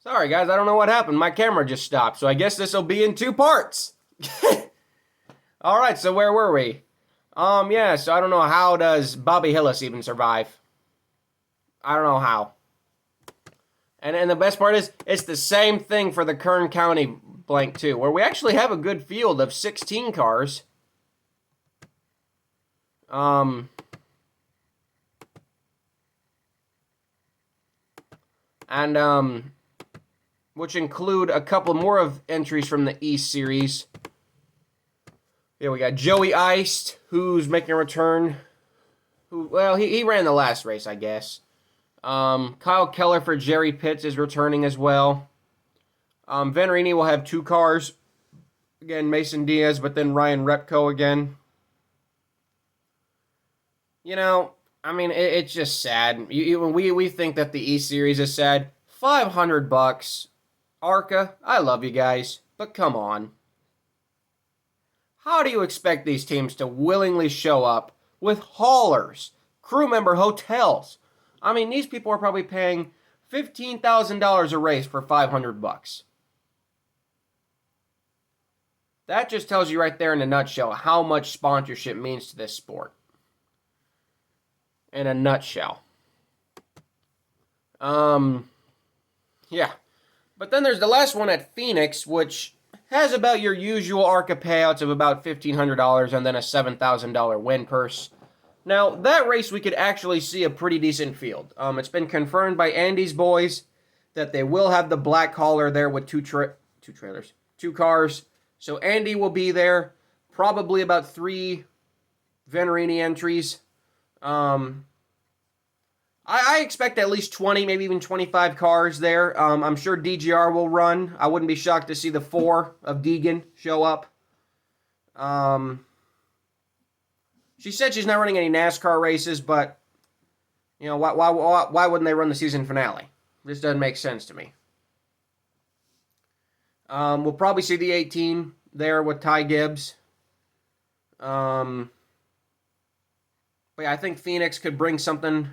Sorry, guys, I don't know what happened. My camera just stopped, so I guess this will be in 2 parts. All right, so where were we? Yeah, so I don't know, how does Bobby Hillis even survive? I don't know how. And the best part is, it's the same thing for the Kern County blank, too, where we actually have a good field of 16 cars. Which include a couple more of entries from the East Series. Here we got Joey Iced, who's making a return. He ran the last race, I guess. Kyle Keller for Jerry Pitts is returning as well. Venerini will have 2 cars. Again, Mason Diaz, but then Ryan Repko again. You know, I mean, it's just sad. We think that the East Series is sad. $500. ARCA, I love you guys, but come on. How do you expect these teams to willingly show up with haulers, crew member hotels? I mean, these people are probably paying $15,000 a race for $500. That just tells you right there in a nutshell how much sponsorship means to this sport. In a nutshell. Yeah. But then there's the last one at Phoenix, which has about your usual ARCA payouts of about $1,500 and then a $7,000 win purse. Now, that race we could actually see a pretty decent field. It's been confirmed by Andy's boys that they will have the black hauler there with two cars. So Andy will be there, probably about 3 Venerini entries. I expect at least 20, maybe even 25 cars there. I'm sure DGR will run. I wouldn't be shocked to see the 4 of Deegan show up. She said she's not running any NASCAR races, but you know, why wouldn't they run the season finale? This doesn't make sense to me. We'll probably see the 18 there with Ty Gibbs. But yeah, I think Phoenix could bring something.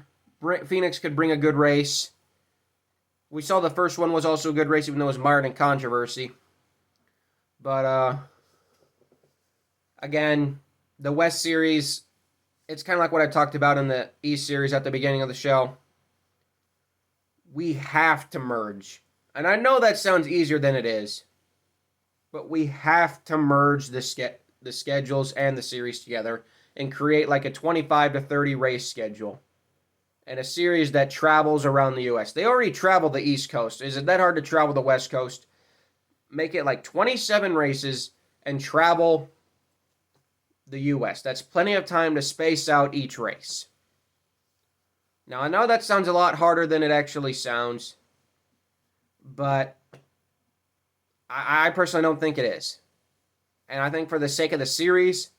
Phoenix could bring a good race. We saw the first one was also a good race, even though it was mired in controversy. But, again, the West Series, it's kind of like what I talked about in the East Series at the beginning of the show. We have to merge. And I know that sounds easier than it is. But we have to merge the schedules and the series together and create like a 25 to 30 race schedule. And a series that travels around the U.S. They already travel the East Coast. Is it that hard to travel the West Coast? Make it like 27 races and travel the U.S. That's plenty of time to space out each race. Now, I know that sounds a lot harder than it actually sounds, but I personally don't think it is. And I think for the sake of the series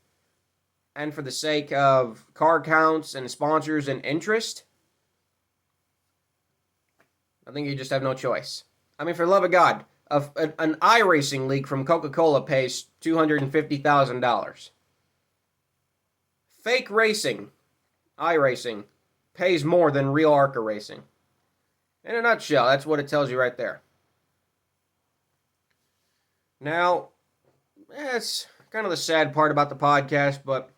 and for the sake of car counts and sponsors and interest, I think you just have no choice. I mean, for the love of God, an iRacing league from Coca-Cola pays $250,000. Fake racing, iRacing, pays more than real ARCA racing. In a nutshell, that's what it tells you right there. Now, that's kind of the sad part about the podcast, but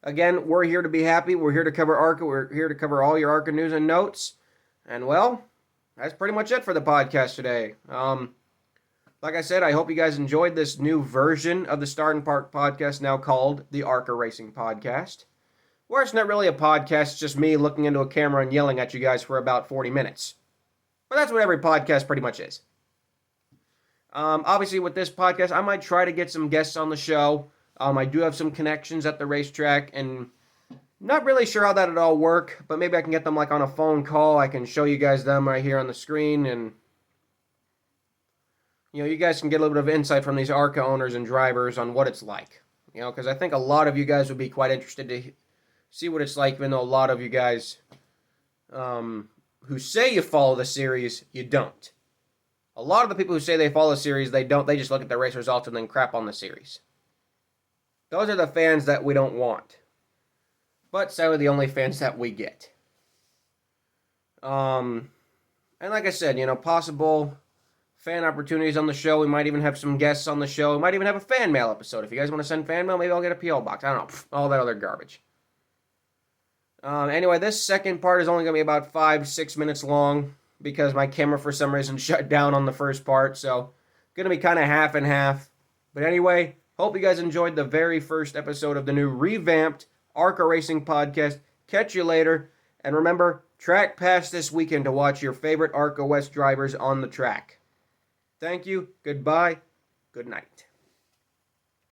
again, we're here to be happy. We're here to cover ARCA. We're here to cover all your ARCA news and notes. And, well, that's pretty much it for the podcast today. Like I said, I hope you guys enjoyed this new version of the Start and Park podcast, now called the ARCA Racing Podcast, where it's not really a podcast, it's just me looking into a camera and yelling at you guys for about 40 minutes. But that's what every podcast pretty much is. Obviously, with this podcast, I might try to get some guests on the show. I do have some connections at the racetrack, and not really sure how that'll all work, but maybe I can get them like on a phone call. I can show you guys them right here on the screen, and you know, you guys can get a little bit of insight from these ARCA owners and drivers on what it's like. You know, because I think a lot of you guys would be quite interested to see what it's like, even though a lot of you guys who say you follow the series, you don't. A lot of the people who say they follow the series, they don't. They just look at the race results and then crap on the series. Those are the fans that we don't want. But sadly, the only fans that we get. And like I said, you know, possible fan opportunities on the show. We might even have some guests on the show. We might even have a fan mail episode. If you guys want to send fan mail, maybe I'll get a P.O. box. I don't know. All that other garbage. Anyway, this second part is only going to be about 5-6 minutes long because my camera for some reason shut down on the first part. So, going to be kind of half and half. But anyway, hope you guys enjoyed the very first episode of the new revamped ARCA Racing podcast. Catch you later. And remember, track pass this weekend to watch your favorite ARCA West drivers on the track. Thank you. Goodbye. Good night.